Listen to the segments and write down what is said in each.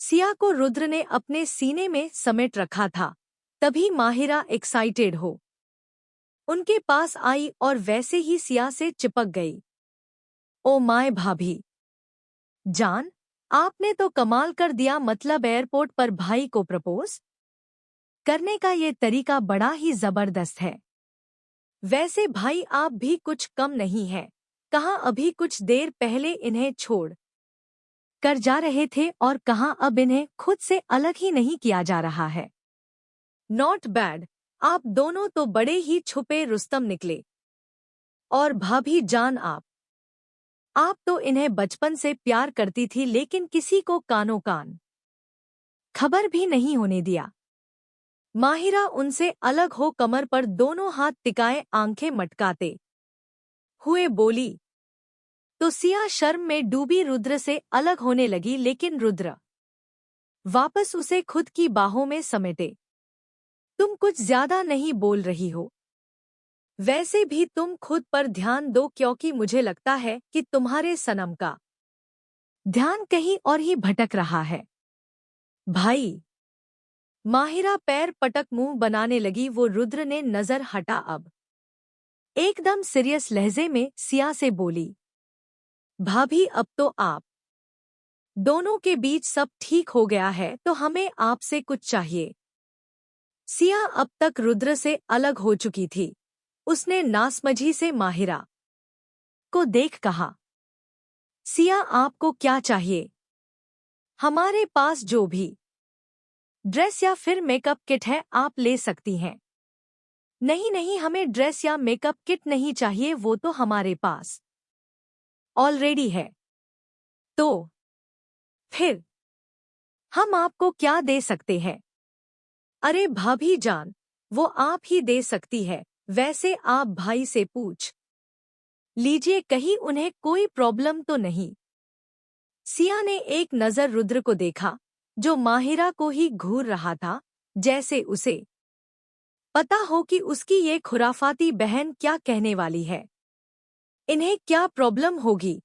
सिया को रुद्र ने अपने सीने में समेट रखा था। तभी माहिरा एक्साइटेड हो उनके पास आई और वैसे ही सिया से चिपक गई। ओ माय भाभी जान, आपने तो कमाल कर दिया। मतलब एयरपोर्ट पर भाई को प्रपोज करने का ये तरीका बड़ा ही जबरदस्त है। वैसे भाई आप भी कुछ कम नहीं है। कहाँ अभी कुछ देर पहले इन्हें छोड़ कर जा रहे थे और कहाँ अब इन्हें खुद से अलग ही नहीं किया जा रहा है। नॉट बैड, आप दोनों तो बड़े ही छुपे रुस्तम निकले। और भाभी जान आप तो इन्हें बचपन से प्यार करती थी लेकिन किसी को कानो कान खबर भी नहीं होने दिया। माहिरा उनसे अलग हो कमर पर दोनों हाथ टिकाए आंखें मटकाते हुए बोली। तो सिया शर्म में डूबी रुद्र से अलग होने लगी लेकिन रुद्र वापस उसे खुद की बाहों में समेटे। तुम कुछ ज्यादा नहीं बोल रही हो। वैसे भी तुम खुद पर ध्यान दो क्योंकि मुझे लगता है कि तुम्हारे सनम का ध्यान कहीं और ही भटक रहा है। भाई माहिरा पैर पटक मुंह बनाने लगी। वो रुद्र ने नजर हटा अब एकदम सीरियस लहजे में सिया से बोली। भाभी अब तो आप दोनों के बीच सब ठीक हो गया है तो हमें आपसे कुछ चाहिए। सिया अब तक रुद्र से अलग हो चुकी थी। उसने नासमझी से माहिरा को देख कहा। सिया आपको क्या चाहिए? हमारे पास जो भी ड्रेस या फिर मेकअप किट है आप ले सकती हैं। नहीं नहीं, हमें ड्रेस या मेकअप किट नहीं चाहिए, वो तो हमारे पास ऑलरेडी है। तो फिर हम आपको क्या दे सकते हैं? अरे भाभी जान, वो आप ही दे सकती है। वैसे आप भाई से पूछ लीजिए कहीं उन्हें कोई प्रॉब्लम तो नहीं। सिया ने एक नजर रुद्र को देखा जो माहिरा को ही घूर रहा था, जैसे उसे पता हो कि उसकी ये खुराफाती बहन क्या कहने वाली है। इन्हें क्या प्रॉब्लम होगी?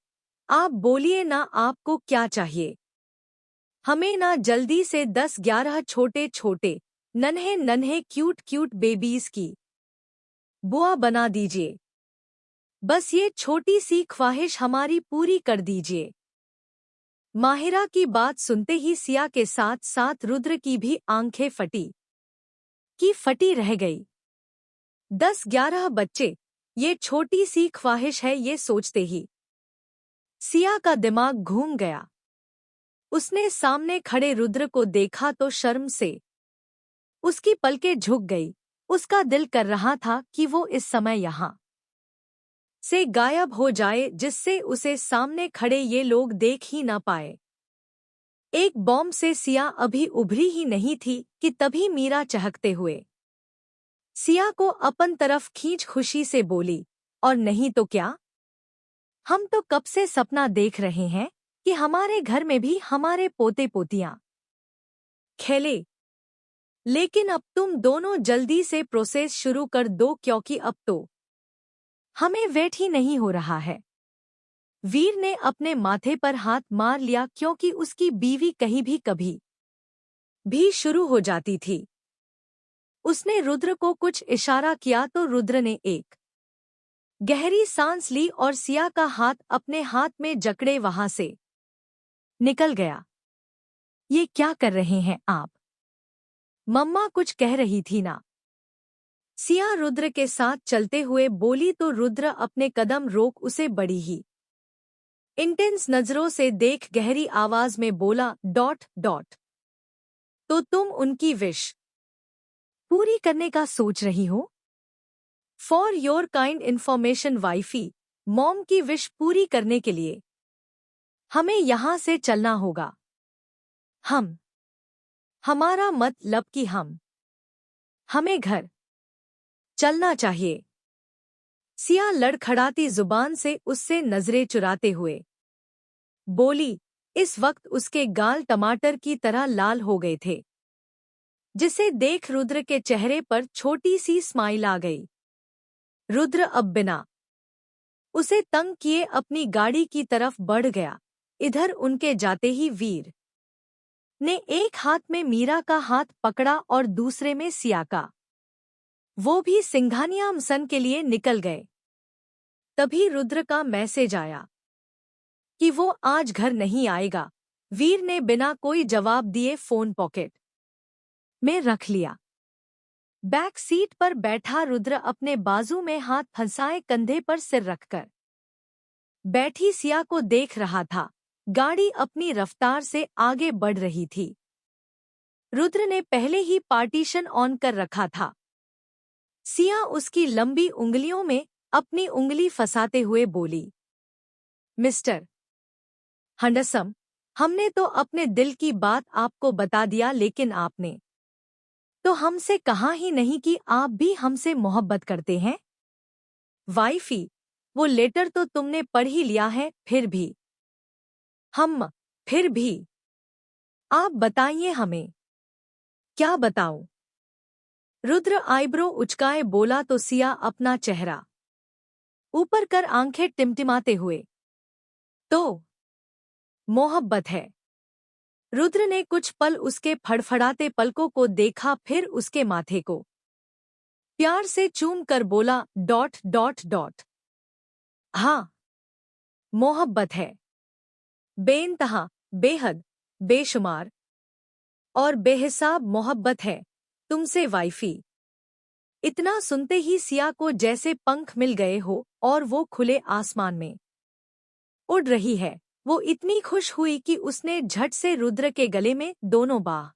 आप बोलिए ना, आपको क्या चाहिए? हमें ना जल्दी से 10-11 छोटे छोटे नन्हे नन्हे क्यूट क्यूट बेबीज की बुआ बना दीजिए। बस ये छोटी सी ख्वाहिश हमारी पूरी कर दीजिए। माहिरा की बात सुनते ही सिया के साथ साथ रुद्र की भी आंखें फटी रह गई। 10-11 बच्चे, ये छोटी सी ख्वाहिश है, ये सोचते ही सिया का दिमाग घूम गया। उसने सामने खड़े रुद्र को देखा तो शर्म से उसकी पलकें झुक गई। उसका दिल कर रहा था कि वो इस समय यहाँ से गायब हो जाए जिससे उसे सामने खड़े ये लोग देख ही न पाए। एक बॉम्ब से सिया अभी उभरी ही नहीं थी कि तभी मीरा चहकते हुए सिया को अपन तरफ खींच खुशी से बोली। और नहीं तो क्या, हम तो कब से सपना देख रहे हैं कि हमारे घर में भी हमारे पोते पोतियां खेले। लेकिन अब तुम दोनों जल्दी से प्रोसेस शुरू कर दो क्योंकि अब तो हमें वेट ही नहीं हो रहा है। वीर ने अपने माथे पर हाथ मार लिया क्योंकि उसकी बीवी कहीं भी कभी भी शुरू हो जाती थी। उसने रुद्र को कुछ इशारा किया तो रुद्र ने एक गहरी सांस ली और सिया का हाथ अपने हाथ में जकड़े वहां से निकल गया। ये क्या कर रहे हैं आप? मम्मा कुछ कह रही थी ना? सिया रुद्र के साथ चलते हुए बोली तो रुद्र अपने कदम रोक उसे बड़ी ही इंटेंस नजरों से देख गहरी आवाज में बोला। डॉट डॉट तो तुम उनकी विश पूरी करने का सोच रही हो? For your kind information wifey, mom की विश पूरी करने के लिए हमें यहां से चलना होगा। हमारा मतलब कि हमें घर चलना चाहिए। सिया लड़खड़ाती जुबान से उससे नजरें चुराते हुए बोली। इस वक्त उसके गाल टमाटर की तरह लाल हो गए थे, जिसे देख रुद्र के चेहरे पर छोटी सी स्माइल आ गई। रुद्र अब बिना उसे तंग किए अपनी गाड़ी की तरफ बढ़ गया। इधर उनके जाते ही वीर ने एक हाथ में मीरा का हाथ पकड़ा और दूसरे में सिया का। वो भी सिंघानियामसन के लिए निकल गए। तभी रुद्र का मैसेज आया कि वो आज घर नहीं आएगा। वीर ने बिना कोई जवाब दिए फोन पॉकेट में रख लिया। बैक सीट पर बैठा रुद्र अपने बाजू में हाथ फंसाए कंधे पर सिर रखकर बैठी सिया को देख रहा था। गाड़ी अपनी रफ्तार से आगे बढ़ रही थी। रुद्र ने पहले ही पार्टीशन ऑन कर रखा था। सिया उसकी लंबी उंगलियों में अपनी उंगली फंसाते हुए बोली, मिस्टर हंडसम, हमने तो अपने दिल की बात आपको बता दिया, लेकिन आपने तो हमसे कहा ही नहीं कि आप भी हमसे मोहब्बत करते हैं। वाइफी, वो लेटर तो तुमने पढ़ ही लिया है। फिर भी आप बताइए हमें। क्या बताऊं? रुद्र आईब्रो उचकाए बोला तो सिया अपना चेहरा ऊपर कर आंखें टिमटिमाते हुए, तो मोहब्बत है। रुद्र ने कुछ पल उसके फड़फड़ाते पलकों को देखा, फिर उसके माथे को प्यार से चूम कर बोला, ... हाँ, मोहब्बत है। बेइंतहा, बेहद, बेशुमार और बेहिसाब मोहब्बत है तुमसे वाइफी। इतना सुनते ही सिया को जैसे पंख मिल गए हो और वो खुले आसमान में उड़ रही है। वो इतनी खुश हुई कि उसने झट से रुद्र के गले में दोनों बाह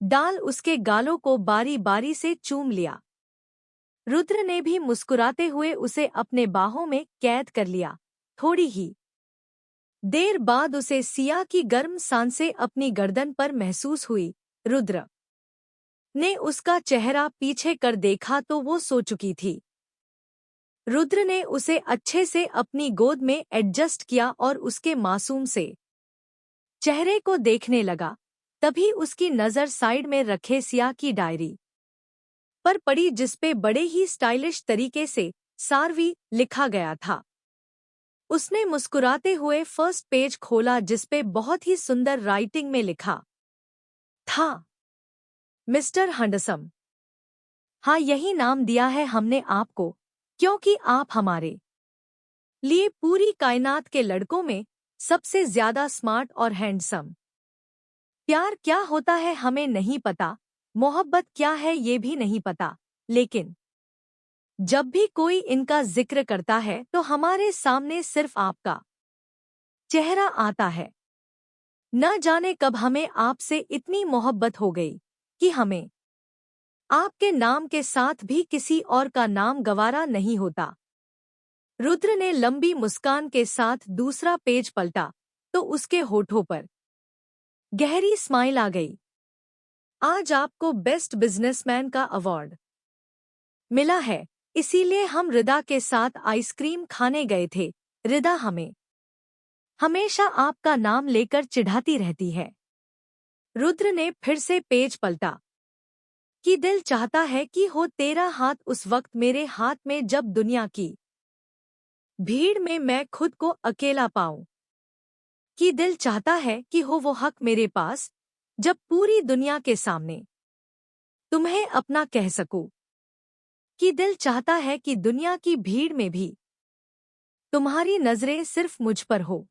डाल उसके गालों को बारी बारी से चूम लिया। रुद्र ने भी मुस्कुराते हुए उसे अपने बाहों में कैद कर लिया। थोड़ी ही देर बाद उसे सिया की गर्म सांसें अपनी गर्दन पर महसूस हुई। रुद्र ने उसका चेहरा पीछे कर देखा तो वो सो चुकी थी। रुद्र ने उसे अच्छे से अपनी गोद में एडजस्ट किया और उसके मासूम से चेहरे को देखने लगा। तभी उसकी नज़र साइड में रखे सिया की डायरी पर पड़ी, जिसपे बड़े ही स्टाइलिश तरीके से सारवी लिखा गया था। उसने मुस्कुराते हुए फर्स्ट पेज खोला, जिसपे बहुत ही सुंदर राइटिंग में लिखा था, मिस्टर हंडसम। हाँ, यही नाम दिया है हमने आपको, क्योंकि आप हमारे लिए पूरी कायनात के लड़कों में सबसे ज्यादा स्मार्ट और हैंडसम। प्यार क्या होता है हमें नहीं पता, मोहब्बत क्या है ये भी नहीं पता, लेकिन जब भी कोई इनका जिक्र करता है तो हमारे सामने सिर्फ आपका चेहरा आता है। न जाने कब हमें आपसे इतनी मोहब्बत हो गई कि हमें आपके नाम के साथ भी किसी और का नाम गवारा नहीं होता। रुद्र ने लंबी मुस्कान के साथ दूसरा पेज पलटा तो उसके होठों पर गहरी स्माइल आ गई। आज आपको बेस्ट बिजनेसमैन का अवार्ड मिला है, इसीलिए हम रिदा के साथ आइसक्रीम खाने गए थे। रिदा हमें हमेशा आपका नाम लेकर चिढ़ाती रहती है। रुद्र ने फिर से पेज पलटा कि दिल चाहता है कि हो तेरा हाथ उस वक्त मेरे हाथ में जब दुनिया की भीड़ में मैं खुद को अकेला पाऊं। कि दिल चाहता है कि हो वो हक मेरे पास जब पूरी दुनिया के सामने तुम्हें अपना कह सकूं। कि दिल चाहता है कि दुनिया की भीड़ में भी तुम्हारी नजरें सिर्फ मुझ पर हो।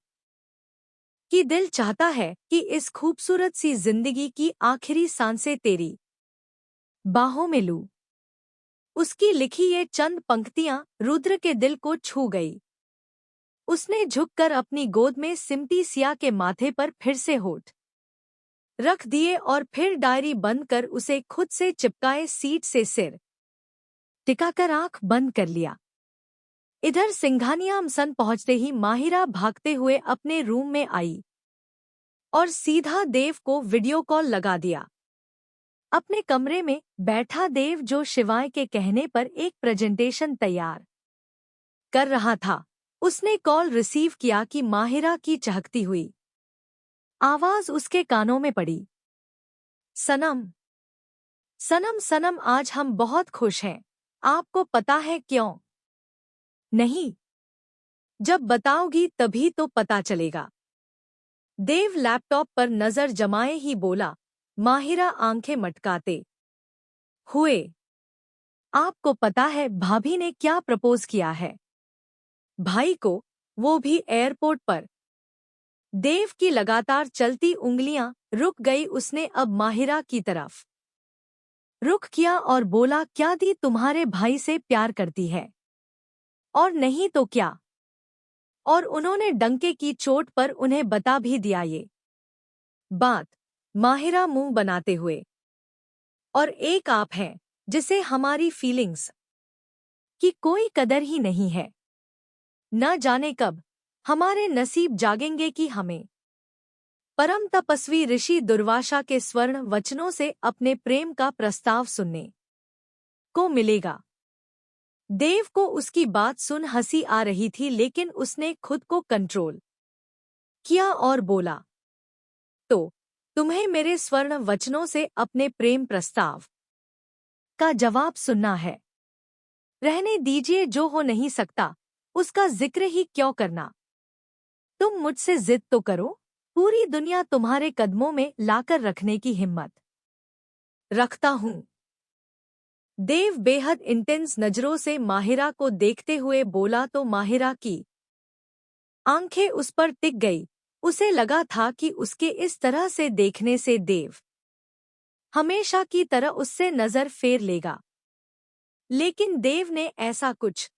कि दिल चाहता है कि इस खूबसूरत सी जिंदगी की आखिरी सांसें तेरी बाहों में लूं। उसकी लिखी ये चंद पंक्तियां रुद्र के दिल को छू गई। उसने झुककर अपनी गोद में सिमटी सिया के माथे पर फिर से होठ रख दिए और फिर डायरी बंद कर उसे खुद से चिपकाए सीट से सिर टिकाकर आंख बंद कर लिया। इधर सिंघानियामसन पहुंचते ही माहिरा भागते हुए अपने रूम में आई और सीधा देव को वीडियो कॉल लगा दिया। अपने कमरे में बैठा देव, जो शिवाय के कहने पर एक प्रेजेंटेशन तैयार कर रहा था, उसने कॉल रिसीव किया कि माहिरा की चहकती हुई आवाज उसके कानों में पड़ी। सनम, सनम, सनम, आज हम बहुत खुश हैं। आपको पता है क्यों? नहीं, जब बताओगी तभी तो पता चलेगा। देव लैपटॉप पर नजर जमाए ही बोला। माहिरा आंखें मटकाते हुए, आपको पता है भाभी ने क्या प्रपोज किया है? भाई को, वो भी एयरपोर्ट पर। देव की लगातार चलती उंगलियां रुक गई। उसने अब माहिरा की तरफ रुख किया और बोला, क्या दी तुम्हारे भाई से प्यार करती है? और नहीं तो क्या? और उन्होंने डंके की चोट पर उन्हें बता भी दिया ये बात। माहिरा मुंह बनाते हुए, और एक आप हैं जिसे हमारी फीलिंग्स की कोई कदर ही नहीं है। न जाने कब हमारे नसीब जागेंगे कि हमें परम तपस्वी ऋषि दुर्वासा के स्वर्ण वचनों से अपने प्रेम का प्रस्ताव सुनने को मिलेगा। देव को उसकी बात सुन हंसी आ रही थी, लेकिन उसने खुद को कंट्रोल किया और बोला, तो तुम्हें मेरे स्वर्ण वचनों से अपने प्रेम प्रस्ताव का जवाब सुनना है? रहने दीजिए, जो हो नहीं सकता उसका जिक्र ही क्यों करना। तुम मुझसे जिद तो करो, पूरी दुनिया तुम्हारे कदमों में लाकर रखने की हिम्मत रखता हूं। देव बेहद इंटेंस नजरों से माहिरा को देखते हुए बोला। तो माहिरा की आंखें उस पर टिक गई। उसे लगा था कि उसके इस तरह से देखने से देव हमेशा की तरह उससे नजर फेर लेगा, लेकिन देव ने ऐसा कुछ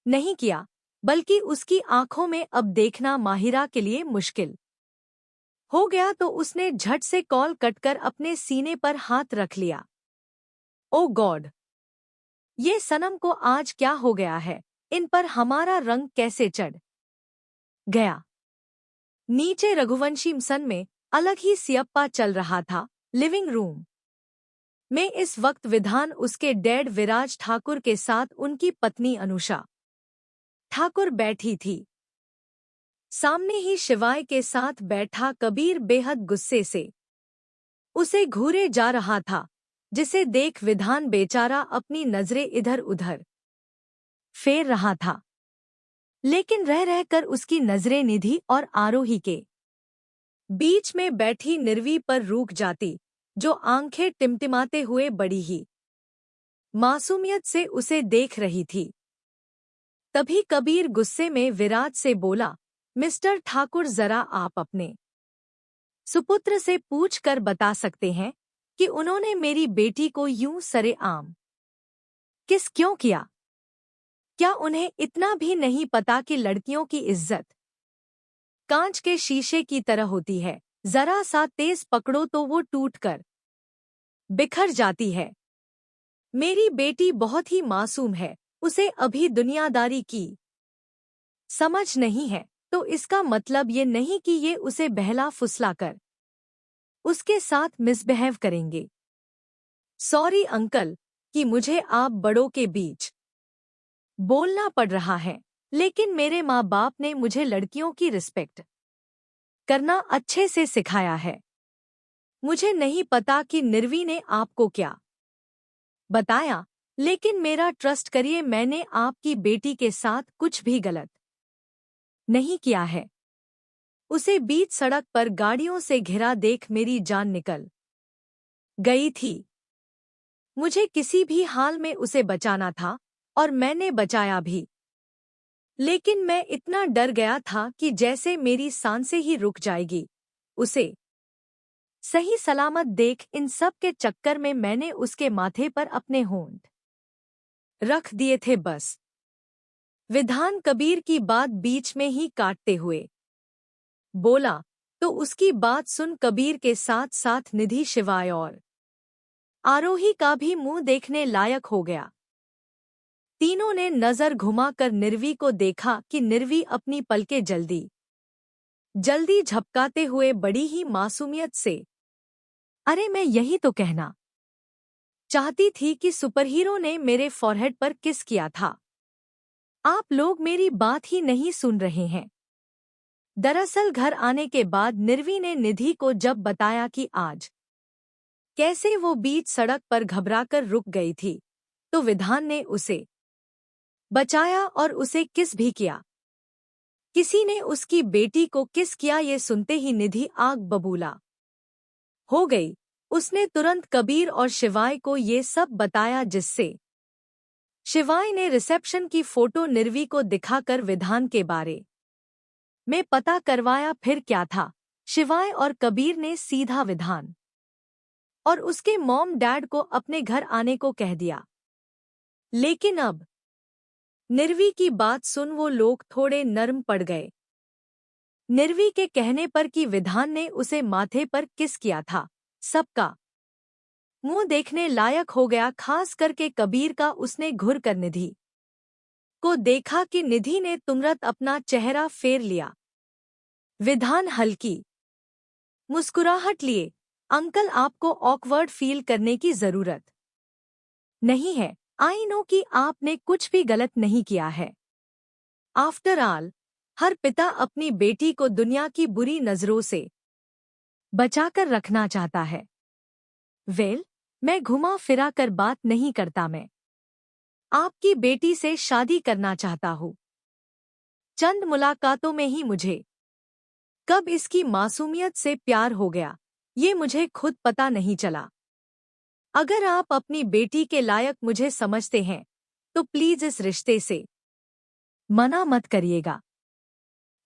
नहीं किया, बल्कि उसकी आंखों में अब देखना माहिरा के लिए मुश्किल हो गया। तो उसने झट से कॉल कटकर अपने सीने पर हाथ रख लिया। ओ गॉड, ये सनम को आज क्या हो गया है? इन पर हमारा रंग कैसे चढ़ गया? नीचे रघुवंशी सन में अलग ही सियप्पा चल रहा था। लिविंग रूम में इस वक्त विधान उसके डैड विराज ठाकुर के साथ उनकी पत्नी अनुषा ठाकुर बैठी थी। सामने ही शिवाय के साथ बैठा कबीर बेहद गुस्से से उसे घूरे जा रहा था, जिसे देख विधान बेचारा अपनी नजरें इधर उधर फेर रहा था, लेकिन रह रहकर उसकी नजरें निधि और आरोही के बीच में बैठी निर्वी पर रुक जाती, जो आंखें टिमटिमाते हुए बड़ी ही मासूमियत से उसे देख रही थी। तभी कबीर गुस्से में विराज से बोला, मिस्टर ठाकुर, जरा आप अपने सुपुत्र से पूछ कर बता सकते हैं कि उन्होंने मेरी बेटी को यूं सरेआम किस क्यों किया? क्या उन्हें इतना भी नहीं पता कि लड़कियों की इज्जत कांच के शीशे की तरह होती है, जरा सा तेज पकड़ो तो वो टूटकर बिखर जाती है। मेरी बेटी बहुत ही मासूम है, उसे अभी दुनियादारी की समझ नहीं है, तो इसका मतलब ये नहीं कि ये उसे बहला फुसला कर उसके साथ मिसबिहेव करेंगे। सॉरी अंकल कि मुझे आप बड़ों के बीच बोलना पड़ रहा है, लेकिन मेरे माँ बाप ने मुझे लड़कियों की रिस्पेक्ट करना अच्छे से सिखाया है। मुझे नहीं पता कि निर्वी ने आपको क्या बताया, लेकिन मेरा ट्रस्ट करिए, मैंने आपकी बेटी के साथ कुछ भी गलत नहीं किया है। उसे बीच सड़क पर गाड़ियों से घिरा देख मेरी जान निकल गई थी। मुझे किसी भी हाल में उसे बचाना था और मैंने बचाया भी, लेकिन मैं इतना डर गया था कि जैसे मेरी सांसें ही रुक जाएगी। उसे सही सलामत देख इन सब के चक्कर में मैंने उसके माथे पर अपने होंठ रख दिए थे बस। विधान कबीर की बात बीच में ही काटते हुए बोला। तो उसकी बात सुन कबीर के साथ साथ निधि, शिवाय और आरोही का भी मुंह देखने लायक हो गया। तीनों ने नजर घुमाकर निर्वी को देखा कि निर्वी अपनी पलकें जल्दी जल्दी झपकाते हुए बड़ी ही मासूमियत से, अरे मैं यही तो कहना चाहती थी कि सुपरहीरो ने मेरे फॉरहेड पर किस किया था। आप लोग मेरी बात ही नहीं सुन रहे हैं। दरअसल घर आने के बाद निर्वी ने निधि को जब बताया कि आज कैसे वो बीच सड़क पर घबराकर रुक गई थी, तो विधान ने उसे बचाया और उसे किस भी किया। किसी ने उसकी बेटी को किस किया ये सुनते ही निधि आग बबूला हो गई। उसने तुरंत कबीर और शिवाय को ये सब बताया, जिससे शिवाय ने रिसेप्शन की फोटो निर्वी को दिखाकर विधान के बारे में पता करवाया। फिर क्या था, शिवाय और कबीर ने सीधा विधान और उसके मॉम डैड को अपने घर आने को कह दिया। लेकिन अब निर्वी की बात सुन वो लोग थोड़े नर्म पड़ गए। निर्वी के कहने पर कि विधान ने उसे माथे पर किस किया था, सबका मुंह देखने लायक हो गया, खास करके कबीर का। उसने घुर कर निधि को देखा कि निधि ने तुरंत अपना चेहरा फेर लिया। विधान हल्की मुस्कुराहट लिए, अंकल आपको ऑकवर्ड फील करने की जरूरत नहीं है। आई नो कि आपने कुछ भी गलत नहीं किया है। आफ्टर ऑल, हर पिता अपनी बेटी को दुनिया की बुरी नजरों से बचाकर रखना चाहता है। वेल, मैं घुमा फिरा कर बात नहीं करता, मैं आपकी बेटी से शादी करना चाहता हूँ। चंद मुलाकातों में ही मुझे कब इसकी मासूमियत से प्यार हो गया, ये मुझे खुद पता नहीं चला। अगर आप अपनी बेटी के लायक मुझे समझते हैं तो प्लीज इस रिश्ते से मना मत करिएगा।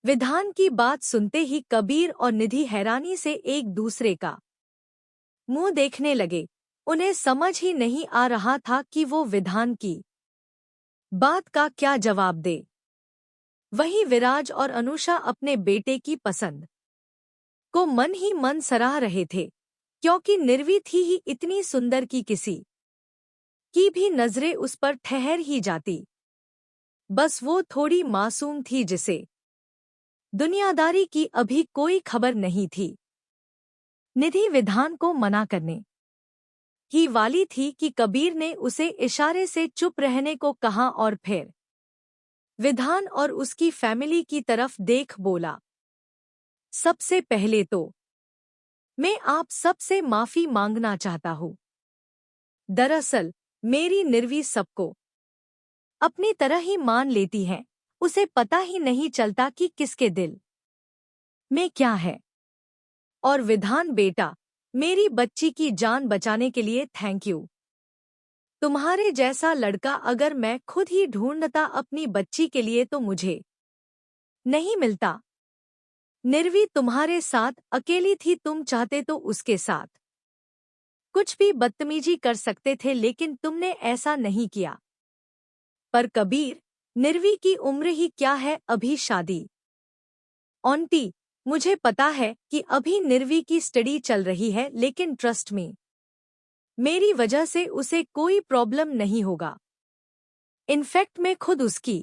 विधान की बात सुनते ही कबीर और निधि हैरानी से एक दूसरे का मुंह देखने लगे। उन्हें समझ ही नहीं आ रहा था कि वो विधान की बात का क्या जवाब दे। वहीं विराज और अनुषा अपने बेटे की पसंद को मन ही मन सराह रहे थे, क्योंकि निर्वी थी ही इतनी सुंदर कि किसी की भी नजरें उस पर ठहर ही जाती। बस वो थोड़ी मासूम थी, जिसे दुनियादारी की अभी कोई खबर नहीं थी। निधि विधान को मना करने ही वाली थी कि कबीर ने उसे इशारे से चुप रहने को कहा और फिर विधान और उसकी फैमिली की तरफ देख बोला, सबसे पहले तो मैं आप सबसे माफी मांगना चाहता हूँ। दरअसल मेरी निर्वी सबको अपनी तरह ही मान लेती है। उसे पता ही नहीं चलता कि किसके दिल में क्या है। और विधान बेटा, मेरी बच्ची की जान बचाने के लिए थैंक यू। तुम्हारे जैसा लड़का अगर मैं खुद ही ढूंढता अपनी बच्ची के लिए तो मुझे नहीं मिलता। निर्वी तुम्हारे साथ अकेली थी, तुम चाहते तो उसके साथ कुछ भी बदतमीजी कर सकते थे, लेकिन तुमने ऐसा नहीं किया। पर कबीर, निर्वी की उम्र ही क्या है, अभी शादी। आंटी, मुझे पता है कि अभी निर्वी की स्टडी चल रही है, लेकिन ट्रस्ट मी, मेरी वजह से उसे कोई प्रॉब्लम नहीं होगा। इनफैक्ट मैं खुद उसकी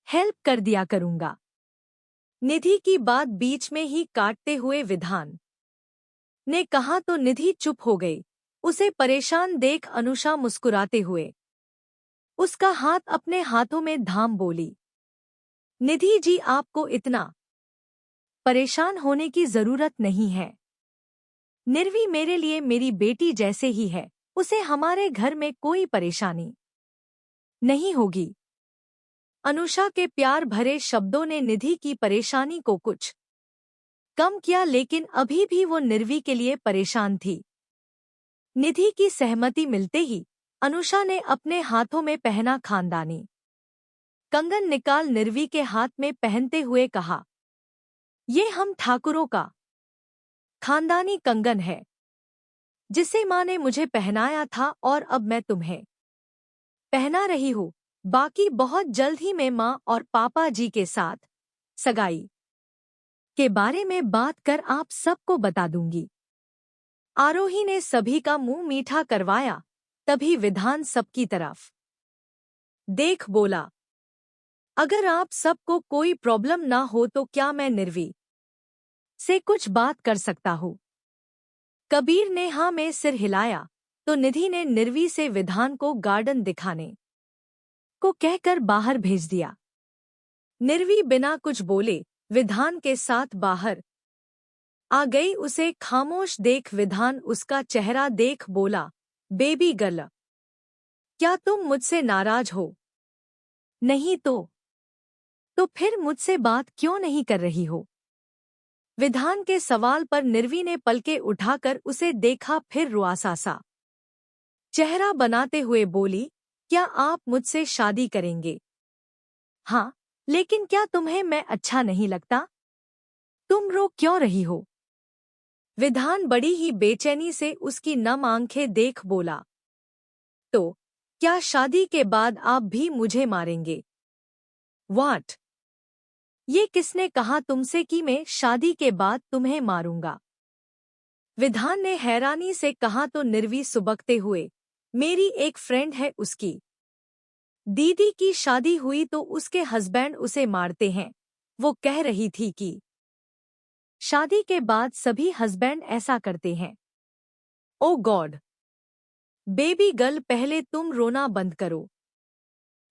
हेल्प कर दिया करूंगा। निधि की बात बीच में ही काटते हुए विधान ने कहा तो निधि चुप हो गई। उसे परेशान देख अनुषा मुस्कुराते हुए उसका हाथ अपने हाथों में थाम बोली, निधि जी, आपको इतना परेशान होने की जरूरत नहीं है। निर्वी मेरे लिए मेरी बेटी जैसे ही है, उसे हमारे घर में कोई परेशानी नहीं होगी। अनुषा के प्यार भरे शब्दों ने निधि की परेशानी को कुछ कम किया, लेकिन अभी भी वो निर्वी के लिए परेशान थी। निधि की सहमति मिलते ही अनुषा ने अपने हाथों में पहना खानदानी कंगन निकाल निर्वी के हाथ में पहनते हुए कहा, ये हम ठाकुरों का खानदानी कंगन है, जिसे माँ ने मुझे पहनाया था और अब मैं तुम्हें पहना रही हूँ। बाकी बहुत जल्द ही मैं माँ और पापा जी के साथ सगाई के बारे में बात कर आप सबको बता दूंगी। आरोही ने सभी का मुंह मीठा करवाया। तभी विधान सबकी तरफ देख बोला, अगर आप सबको कोई प्रॉब्लम ना हो तो क्या मैं निर्वी से कुछ बात कर सकता हूँ। कबीर ने हाँ में सिर हिलाया तो निधि ने निर्वी से विधान को गार्डन दिखाने को कहकर बाहर भेज दिया। निर्वी बिना कुछ बोले विधान के साथ बाहर आ गई। उसे खामोश देख विधान उसका चेहरा देख बोला, बेबी गर्ल, क्या तुम मुझसे नाराज हो? नहीं तो तो फिर मुझसे बात क्यों नहीं कर रही हो? विधान के सवाल पर निर्वी ने पलके उठाकर उसे देखा, फिर रुआसा सा चेहरा बनाते हुए बोली, क्या आप मुझसे शादी करेंगे? हाँ, लेकिन क्या तुम्हें मैं अच्छा नहीं लगता? तुम रो क्यों रही हो? विधान बड़ी ही बेचैनी से उसकी नम आंखें देख बोला। तो क्या शादी के बाद आप भी मुझे मारेंगे? व्हाट? ये किसने कहा तुमसे कि मैं शादी के बाद तुम्हें मारूंगा? विधान ने हैरानी से कहा तो निर्वी सुबकते हुए, मेरी एक फ्रेंड है, उसकी दीदी की शादी हुई तो उसके हस्बैंड उसे मारते हैं। वो कह रही थी कि शादी के बाद सभी हस्बैंड ऐसा करते हैं। ओ गॉड! बेबी गर्ल, पहले तुम रोना बंद करो।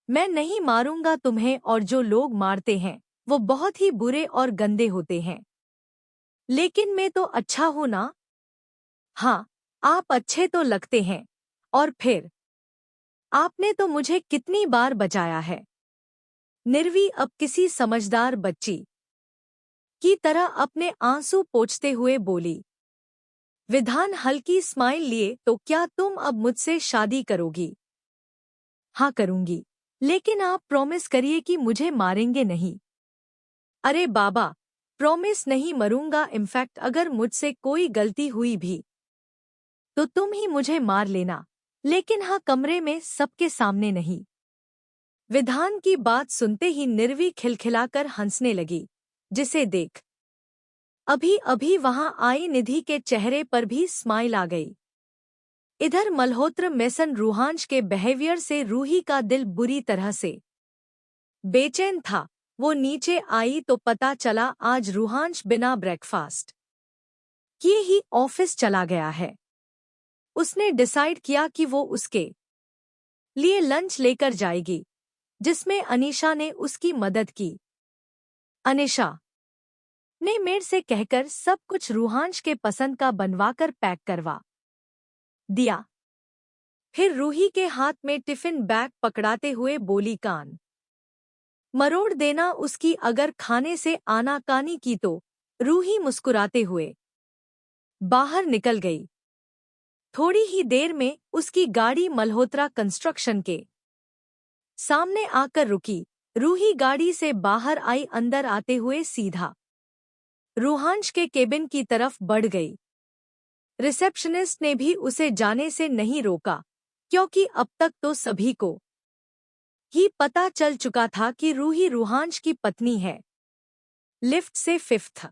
मैं नहीं मारूंगा तुम्हें, और जो लोग मारते हैं वो बहुत ही बुरे और गंदे होते हैं। लेकिन मैं तो अच्छा हूं ना? हाँ, आप अच्छे तो लगते हैं। और फिर आपने तो मुझे कितनी बार बचाया है। निर्वी अब किसी समझदार बच्ची की तरह अपने आंसू पोंछते हुए बोली। विधान हल्की स्माइल लिए, तो क्या तुम अब मुझसे शादी करोगी? हाँ, करूंगी, लेकिन आप प्रॉमिस करिए कि मुझे मारेंगे नहीं। अरे बाबा, प्रॉमिस नहीं मरूंगा। इनफैक्ट अगर मुझसे कोई गलती हुई भी तो तुम ही मुझे मार लेना, लेकिन हाँ, कमरे में सबके सामने नहीं। विधान की बात सुनते ही निर्वी खिलखिलाकर हंसने लगी, जिसे देख अभी अभी वहां आई निधि के चेहरे पर भी स्माइल आ गई। इधर मल्होत्र मेसन रूहांश के बिहेवियर से रूही का दिल बुरी तरह से बेचैन था। वो नीचे आई तो पता चला आज रूहांश बिना ब्रेकफास्ट किए ही ऑफिस चला गया है। उसने डिसाइड किया कि वो उसके लिए लंच लेकर जाएगी, जिसमें अनीशा ने उसकी मदद की। अनीशा ने मेड से कहकर सब कुछ रूहांश के पसंद का बनवाकर पैक करवा दिया। फिर रूही के हाथ में टिफिन बैग पकड़ाते हुए बोली, कान मरोड़ देना उसकी अगर खाने से आनाकानी की तो। रूही मुस्कुराते हुए बाहर निकल गई। थोड़ी ही देर में उसकी गाड़ी मल्होत्रा कंस्ट्रक्शन के सामने आकर रुकी। रूही गाड़ी से बाहर आई, अंदर आते हुए सीधा रूहांश के केबिन की तरफ बढ़ गई। रिसेप्शनिस्ट ने भी उसे जाने से नहीं रोका, क्योंकि अब तक तो सभी को ही पता चल चुका था कि रूही रूहांश की पत्नी है। लिफ्ट से 5th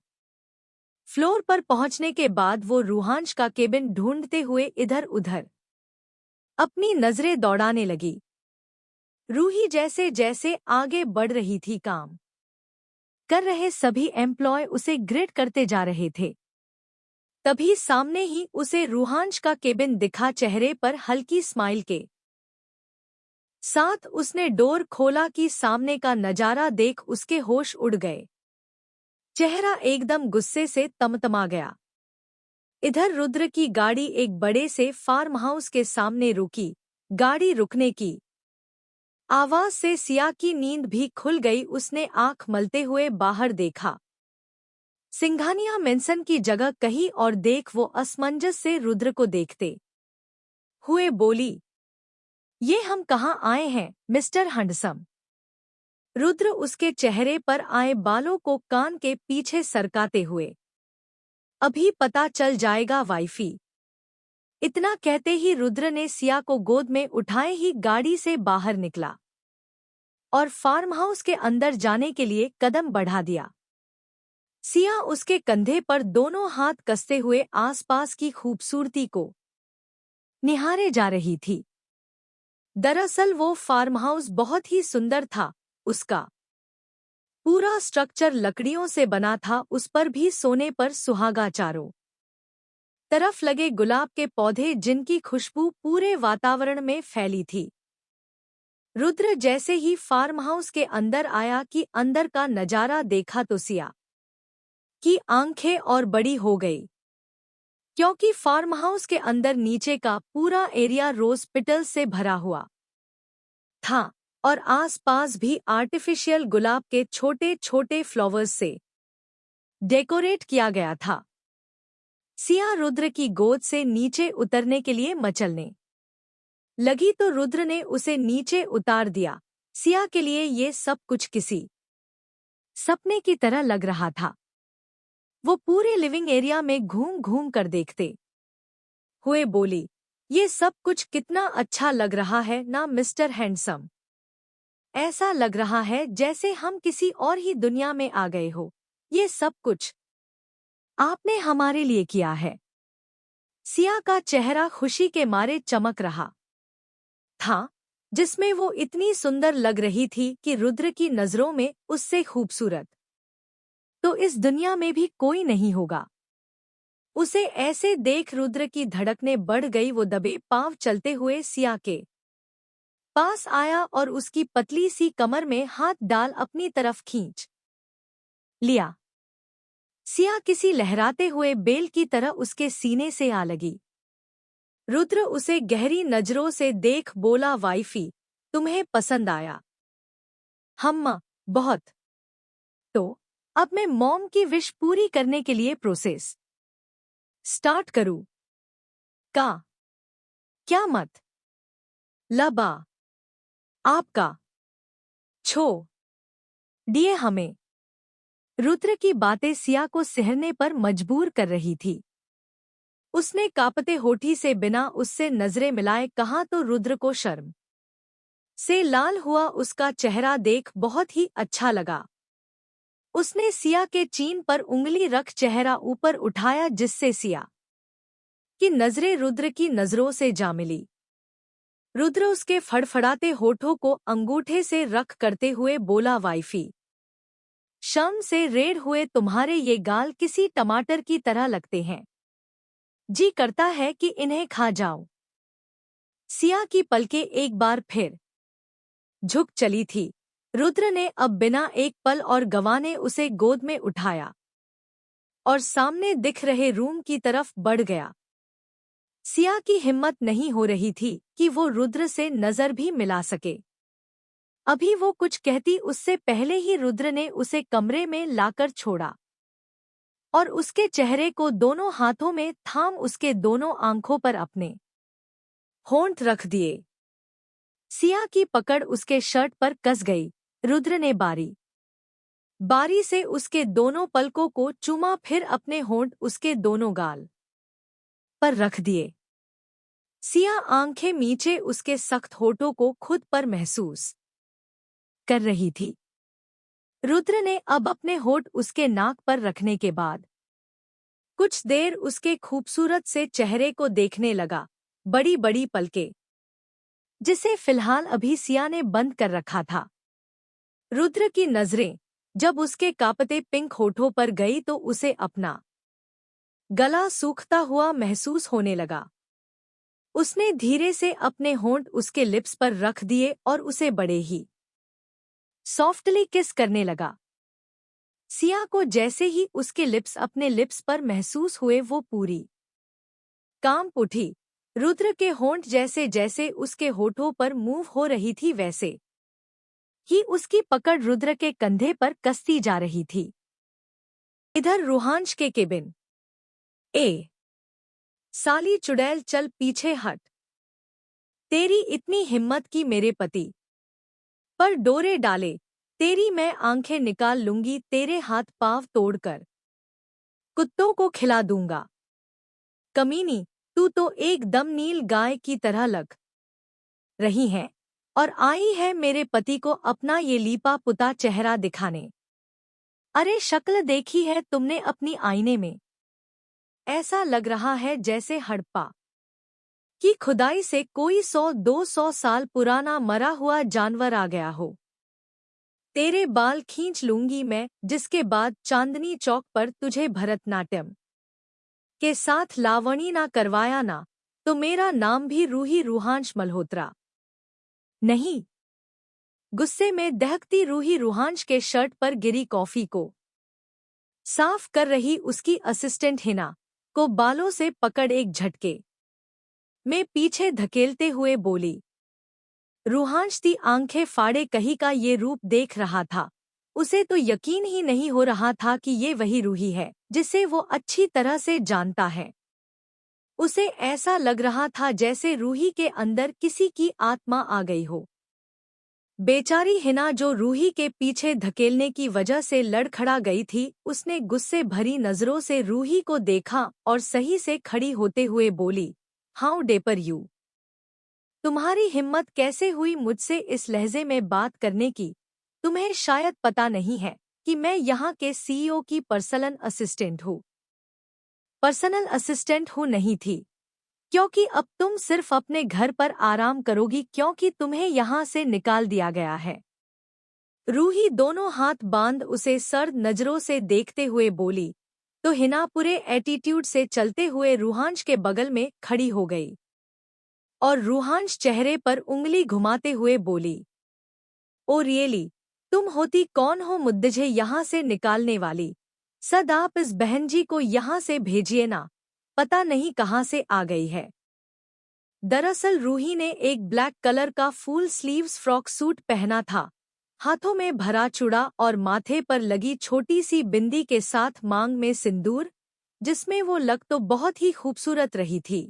फ्लोर पर पहुंचने के बाद वो रूहांश का केबिन ढूंढते हुए इधर उधर अपनी नजरें दौड़ाने लगी। रूही जैसे जैसे आगे बढ़ रही थी, काम कर रहे सभी एम्प्लॉय उसे ग्रेड करते जा रहे थे। तभी सामने ही उसे रूहांश का केबिन दिखा। चेहरे पर हल्की स्माइल के साथ उसने डोर खोला कि सामने का नजारा देख उसके होश उड़ गए। चेहरा एकदम गुस्से से तमतमा गया। इधर रुद्र की गाड़ी एक बड़े से फार्म हाउस के सामने रुकी। गाड़ी रुकने की आवाज से सिया की नींद भी खुल गई। उसने आंख मलते हुए बाहर देखा। सिंघानिया मेंसन की जगह कहीं और देख वो असमंजस से रुद्र को देखते हुए बोली, ये हम कहाँ आए हैं मिस्टर हंडसम? रुद्र उसके चेहरे पर आए बालों को कान के पीछे सरकाते हुए, अभी पता चल जाएगा वाइफी। इतना कहते ही रुद्र ने सिया को गोद में उठाए ही गाड़ी से बाहर निकला और फार्म हाउस के अंदर जाने के लिए कदम बढ़ा दिया। सिया उसके कंधे पर दोनों हाथ कसते हुए आसपास की खूबसूरती को निहारे जा रही थी। दरअसल वो फार्म हाउस बहुत ही सुंदर था। उसका पूरा स्ट्रक्चर लकड़ियों से बना था, उस पर भी सोने पर सुहागा। चारों तरफ लगे गुलाब के पौधे जिनकी खुशबू पूरे वातावरण में फैली थी। रुद्र जैसे ही फार्म हाउस के अंदर आया कि अंदर का नजारा देखा तो सिया की आंखें और बड़ी हो गई, क्योंकि फार्म हाउस के अंदर नीचे का पूरा एरिया रोज पेटल्स से भरा हुआ था। और आसपास भी आर्टिफिशियल गुलाब के छोटे छोटे फ्लावर्स से डेकोरेट किया गया था। सिया रुद्र की गोद से नीचे उतरने के लिए मचलने लगी तो रुद्र ने उसे नीचे उतार दिया। सिया के लिए ये सब कुछ किसी सपने की तरह लग रहा था। वो पूरे लिविंग एरिया में घूम घूम कर देखते हुए बोली, ये सब कुछ कितना अच्छा लग रहा है ना मिस्टर हैंडसम। ऐसा लग रहा है जैसे हम किसी और ही दुनिया में आ गए हो। ये सब कुछ आपने हमारे लिए किया है। सिया का चेहरा खुशी के मारे चमक रहा था, जिसमें वो इतनी सुंदर लग रही थी कि रुद्र की नजरों में उससे खूबसूरत तो इस दुनिया में भी कोई नहीं होगा। उसे ऐसे देख रुद्र की धड़कनें बढ़ गई। वो दबे पांव चलते हुए सिया के पास आया और उसकी पतली सी कमर में हाथ डाल अपनी तरफ खींच लिया। सिया किसी लहराते हुए बेल की तरह उसके सीने से आ लगी। रुद्र उसे गहरी नजरों से देख बोला, वाइफी, तुम्हें पसंद आया? हम्मा, बहुत। तो अब मैं मॉम की विश पूरी करने के लिए प्रोसेस स्टार्ट करूं? का क्या मत लबा आपका छो दिए हमें। रुद्र की बातें सिया को सहने पर मजबूर कर रही थी। उसने कांपते होठी से बिना उससे नजरें मिलाए कहा तो रुद्र को शर्म से लाल हुआ। उसका चेहरा देख बहुत ही अच्छा लगा। उसने सिया के चीन पर उंगली रख चेहरा ऊपर उठाया, जिससे सिया की नजरें रुद्र की नजरों से जा मिली। रुद्र उसके फड़फड़ाते होठों को अंगूठे से रख करते हुए बोला, वाइफी, शर्म से रेड हुए तुम्हारे ये गाल किसी टमाटर की तरह लगते हैं। जी करता है कि इन्हें खा जाऊं। सिया की पलकें एक बार फिर झुक चली थी। रुद्र ने अब बिना एक पल और गंवाने उसे गोद में उठाया और सामने दिख रहे रूम की तरफ बढ़ गया। सिया की हिम्मत नहीं हो रही थी कि वो रुद्र से नजर भी मिला सके। अभी वो कुछ कहती उससे पहले ही रुद्र ने उसे कमरे में लाकर छोड़ा और उसके चेहरे को दोनों हाथों में थाम उसके दोनों आंखों पर अपने होंठ रख दिए। सिया की पकड़ उसके शर्ट पर कस गई। रुद्र ने बारी बारी से उसके दोनों पलकों को चूमा, फिर अपने होंठ उसके दोनों गाल पर रख दिए। सिया आंखें मीचे उसके सख्त होठों को खुद पर महसूस कर रही थी। रुद्र ने अब अपने होठ उसके नाक पर रखने के बाद कुछ देर उसके खूबसूरत से चेहरे को देखने लगा। बड़ी बड़ी पलकें, जिसे फिलहाल अभी सिया ने बंद कर रखा था। रुद्र की नजरें जब उसके कांपते पिंक होठों पर गई तो उसे अपना गला सूखता हुआ महसूस होने लगा। उसने धीरे से अपने होंठ उसके लिप्स पर रख दिए और उसे बड़े ही सॉफ्टली किस करने लगा। सिया को जैसे ही उसके लिप्स अपने लिप्स पर महसूस हुए वो पूरी कांप उठी। रुद्र के होंठ जैसे जैसे उसके होठों पर मूव हो रही थी वैसे ही उसकी पकड़ रुद्र के कंधे पर कसती जा रही थी। इधर रूहांश के केबिन ए साली चुड़ैल, चल पीछे हट। तेरी इतनी हिम्मत की मेरे पति पर डोरे डाले, तेरी मैं आंखें निकाल लूंगी, तेरे हाथ पांव तोड़कर कुत्तों को खिला दूंगा। कमीनी, तू तो एकदम नील गाय की तरह लग रही है और आई है मेरे पति को अपना ये लीपा पुता चेहरा दिखाने। अरे शक्ल देखी है तुमने अपनी आईने में? ऐसा लग रहा है जैसे हड़प्पा की खुदाई से कोई 100-200 साल पुराना मरा हुआ जानवर आ गया हो। तेरे बाल खींच लूंगी मैं, जिसके बाद चांदनी चौक पर तुझे भरतनाट्यम के साथ लावणी ना करवाया ना, तो मेरा नाम भी रूही रूहांश मल्होत्रा नहीं। गुस्से में दहकती रूही रूहांश के शर्ट पर गिरी कॉफी को साफ कर रही उसकी असिस्टेंट हिना को बालों से पकड़ एक झटके में पीछे धकेलते हुए बोली, रूहांश की आंखें फाड़े कही का ये रूप देख रहा था। उसे तो यकीन ही नहीं हो रहा था कि ये वही रूही है जिसे वो अच्छी तरह से जानता है। उसे ऐसा लग रहा था जैसे रूही के अंदर किसी की आत्मा आ गई हो। बेचारी हिना जो रूही के पीछे धकेलने की वजह से लड़खड़ा गई थी, उसने गुस्से भरी नजरों से रूही को देखा और सही से खड़ी होते हुए बोली, हाउ डेपर यू। तुम्हारी हिम्मत कैसे हुई मुझसे इस लहजे में बात करने की? तुम्हें शायद पता नहीं है कि मैं यहाँ के सीईओ की पर्सनल असिस्टेंट हूँ। पर्सनल असिस्टेंट हूँ नहीं थी, क्योंकि अब तुम सिर्फ अपने घर पर आराम करोगी क्योंकि तुम्हें यहाँ से निकाल दिया गया है। रूही दोनों हाथ बांध उसे सर्द नजरों से देखते हुए बोली, तो हिना पूरे एटीट्यूड से चलते हुए रूहांश के बगल में खड़ी हो गई और रूहांश चेहरे पर उंगली घुमाते हुए बोली, ओ रियली, तुम होती कौन हो मुझे यहाँ से निकालने वाली? सद आप इस बहन जी को यहाँ से भेजिए ना, पता नहीं कहाँ से आ गई है। दरअसल रूही ने एक ब्लैक कलर का फुल स्लीव्स फ्रॉक सूट पहना था, हाथों में भरा चूड़ा और माथे पर लगी छोटी सी बिंदी के साथ मांग में सिंदूर, जिसमें वो लग तो बहुत ही खूबसूरत रही थी।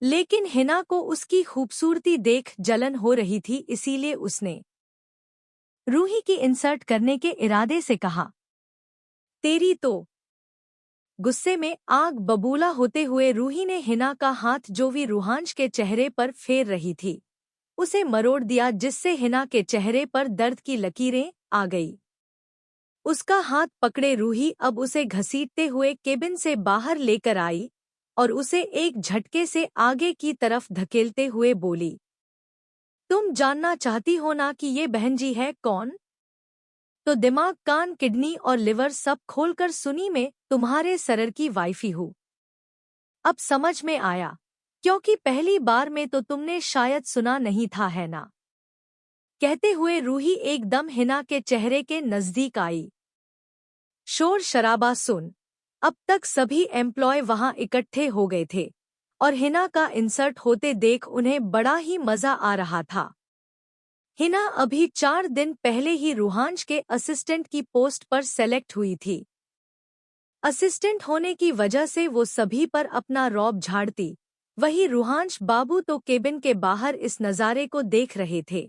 लेकिन हिना को उसकी खूबसूरती देख जलन हो रही थी, इसीलिए उसने रूही की इंसल्ट करने के इरादे से कहा, तेरी तो। गुस्से में आग बबूला होते हुए रूही ने हिना का हाथ जो भी रूहांश के चेहरे पर फेर रही थी, उसे मरोड़ दिया, जिससे हिना के चेहरे पर दर्द की लकीरें आ गई। उसका हाथ पकड़े रूही अब उसे घसीटते हुए केबिन से बाहर लेकर आई और उसे एक झटके से आगे की तरफ धकेलते हुए बोली, तुम जानना चाहती हो ना कि ये बहन जी है कौन? तो दिमाग कान किडनी और लिवर सब खोलकर सुनी, मैं तुम्हारे सरर की वाइफी हूँ। अब समझ में आया, क्योंकि पहली बार में तो तुमने शायद सुना नहीं था, है ना? कहते हुए रूही एकदम हिना के चेहरे के नजदीक आई। शोर शराबा सुन, अब तक सभी एम्प्लॉय वहां इकट्ठे हो गए थे और हिना का इंसर्ट होते देख उन्हें बड़ा ही मजा आ रहा था। हिना अभी 4 दिन पहले ही रूहांश के असिस्टेंट की पोस्ट पर सेलेक्ट हुई थी। असिस्टेंट होने की वजह से वो सभी पर अपना रौब झाड़ती, वही रूहांश बाबू तो केबिन के बाहर इस नज़ारे को देख रहे थे।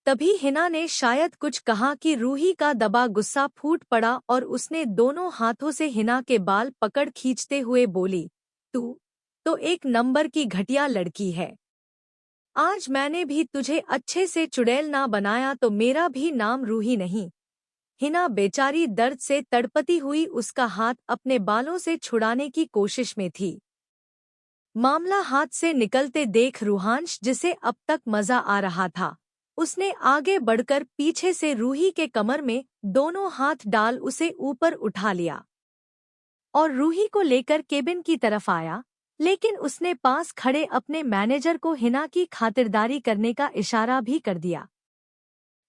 तभी हिना ने शायद कुछ कहा कि रूही का दबा गुस्सा फूट पड़ा और उसने दोनों हाथों से हिना के बाल पकड़ खींचते हुए बोली, तू तो एक नंबर की घटिया लड़की है। आज मैंने भी तुझे अच्छे से चुड़ैल ना बनाया तो मेरा भी नाम रूही नहीं। हिना बेचारी दर्द से तड़पती हुई उसका हाथ अपने बालों से छुड़ाने की कोशिश में थी। मामला हाथ से निकलते देख रूहांश, जिसे अब तक मजा आ रहा था, उसने आगे बढ़कर पीछे से रूही के कमर में दोनों हाथ डाल उसे ऊपर उठा लिया और रूही को लेकर केबिन की तरफ आया, लेकिन उसने पास खड़े अपने मैनेजर को हिना की खातिरदारी करने का इशारा भी कर दिया।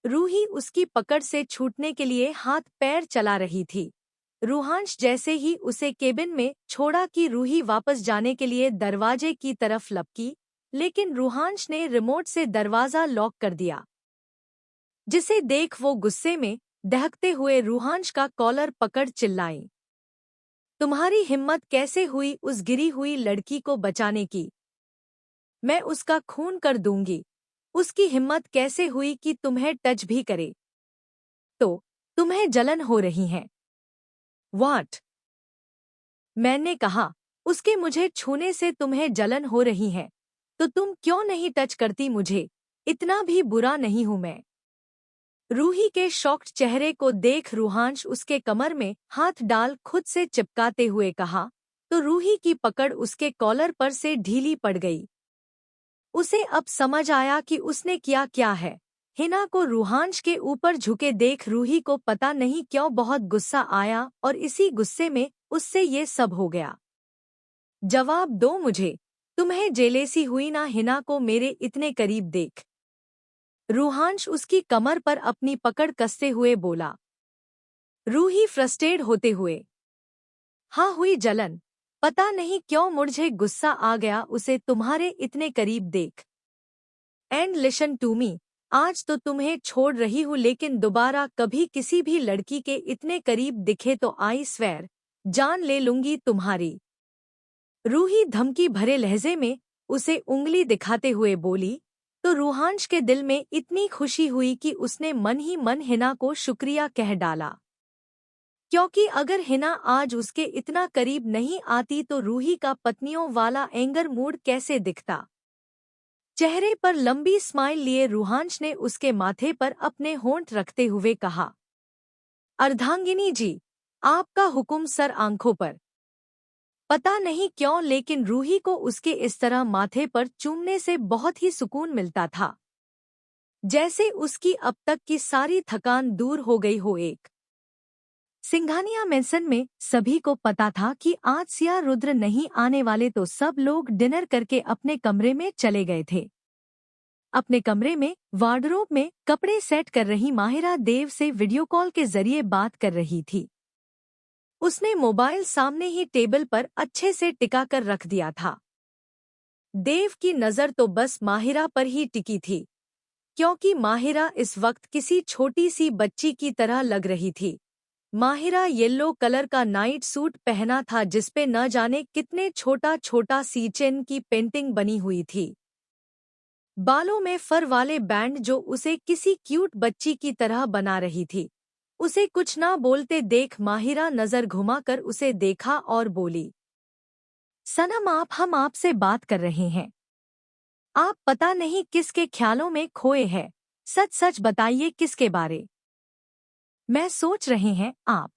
रूही उसकी पकड़ से छूटने के लिए हाथ पैर चला रही थी। रूहांश जैसे ही उसे केबिन में छोड़ा कि रूही वापस जाने के लिए दरवाजे की तरफ लपकी, लेकिन रूहांश ने रिमोट से दरवाजा लॉक कर दिया, जिसे देख वो गुस्से में दहकते हुए रूहांश का कॉलर पकड़ चिल्लाई, तुम्हारी हिम्मत कैसे हुई उस गिरी हुई लड़की को बचाने की? मैं उसका खून कर दूंगी। उसकी हिम्मत कैसे हुई कि तुम्हें टच भी करे? तो तुम्हें जलन हो रही है? व्हाट? मैंने कहा, उसके मुझे छूने से तुम्हें जलन हो रही है, तो तुम क्यों नहीं टच करती मुझे? इतना भी बुरा नहीं हूं मैं। रूही के शॉक्ड चेहरे को देख रूहांश उसके कमर में हाथ डाल खुद से चिपकाते हुए कहा, तो रूही की पकड़ उसके कॉलर पर से ढीली पड़ गई। उसे अब समझ आया कि उसने किया क्या है। हिना को रूहांश के ऊपर झुके देख रूही को पता नहीं क्यों बहुत गुस्सा आया और इसी गुस्से में उससे ये सब हो गया। जवाब दो मुझे, तुम्हें जेलेसी हुई ना हिना को मेरे इतने करीब देख? रूहांश उसकी कमर पर अपनी पकड़ कसते हुए बोला। रूही फ्रस्ट्रेट होते हुए, हाँ हुई जलन, पता नहीं क्यों मुझे गुस्सा आ गया उसे तुम्हारे इतने करीब देख। एंड लिसन टू मी, आज तो तुम्हें छोड़ रही हूँ, लेकिन दोबारा कभी किसी भी लड़की के इतने करीब दिखे तो आई स्वेर जान ले लूंगी तुम्हारी। रूही धमकी भरे लहजे में उसे उंगली दिखाते हुए बोली, तो रूहांश के दिल में इतनी खुशी हुई कि उसने मन ही मन हिना को शुक्रिया कह डाला, क्योंकि अगर हिना आज उसके इतना करीब नहीं आती तो रूही का पत्नियों वाला एंगर मूड कैसे दिखता। चेहरे पर लंबी स्माइल लिए रूहांश ने उसके माथे पर अपने होंठ रखते हुए कहा, अर्धांगिनी जी, आपका हुक्म सर। आंखों पर पता नहीं क्यों लेकिन रूही को उसके इस तरह माथे पर चूमने से बहुत ही सुकून मिलता था, जैसे उसकी अब तक की सारी थकान दूर हो गई हो। एक सिंघानिया मेंसन में सभी को पता था कि आज सिया रुद्र नहीं आने वाले, तो सब लोग डिनर करके अपने कमरे में चले गए थे। अपने कमरे में वार्डरोब में कपड़े सेट कर रही माहिरा देव से वीडियो कॉल के जरिए बात कर रही थी। उसने मोबाइल सामने ही टेबल पर अच्छे से टिका कर रख दिया था। देव की नज़र तो बस माहिरा पर ही टिकी थी, क्योंकि माहिरा इस वक्त किसी छोटी सी बच्ची की तरह लग रही थी। माहिरा येलो कलर का नाइट सूट पहना था जिसपे न जाने कितने छोटा छोटा सी चेन की पेंटिंग बनी हुई थी। बालों में फर वाले बैंड जो उसे किसी क्यूट बच्ची की तरह बना रही थी। उसे कुछ ना बोलते देख माहिरा नजर घुमाकर उसे देखा और बोली, सनम हम आपसे बात कर रहे हैं। आप पता नहीं किसके ख्यालों में खोए हैं। सच सच बताइए किसके बारे में सोच रहे हैं आप।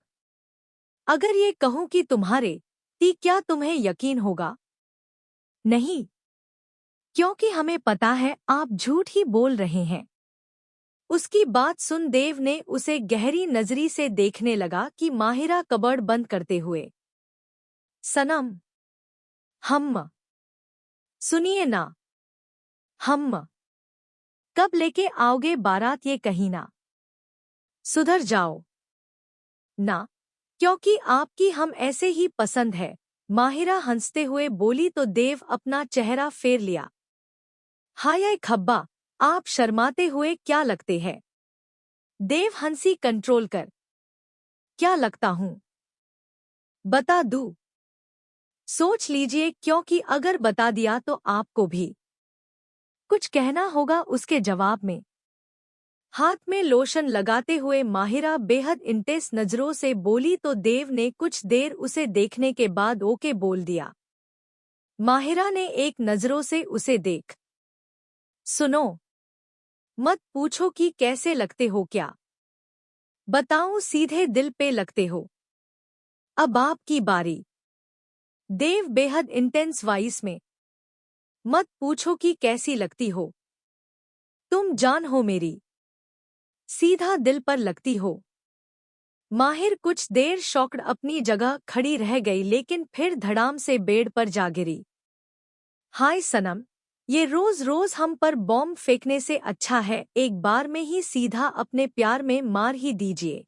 अगर ये कहूं कि तुम्हारे ती, क्या तुम्हें यकीन होगा? नहीं, क्योंकि हमें पता है आप झूठ ही बोल रहे हैं। उसकी बात सुन देव ने उसे गहरी नजरी से देखने लगा कि माहिरा कबर्ड बंद करते हुए, सनम, हम सुनिए ना, हम कब लेके आओगे बारात, ये कहीं ना सुधर जाओ ना, क्योंकि आपकी हम ऐसे ही पसंद है। माहिरा हंसते हुए बोली तो देव अपना चेहरा फेर लिया। हाय खब्बा, आप शर्माते हुए क्या लगते हैं? देव हंसी कंट्रोल कर, क्या लगता हूँ बता दूं? सोच लीजिए, क्योंकि अगर बता दिया तो आपको भी कुछ कहना होगा। उसके जवाब में हाथ में लोशन लगाते हुए माहिरा बेहद इंटेंस नजरों से बोली तो देव ने कुछ देर उसे देखने के बाद ओके बोल दिया। माहिरा ने एक नजरों से उसे देख, सुनो, मत पूछो कि कैसे लगते हो, क्या बताऊं, सीधे दिल पे लगते हो। अब आपकी बारी। देव बेहद इंटेंस वॉइस में, मत पूछो कि कैसी लगती हो, तुम जान हो मेरी, सीधा दिल पर लगती हो। माहिर कुछ देर शॉक्ड अपनी जगह खड़ी रह गई, लेकिन फिर धड़ाम से बेड पर जा गिरी। हाय सनम, ये रोज रोज हम पर बॉम्ब फेंकने से अच्छा है एक बार में ही सीधा अपने प्यार में मार ही दीजिए।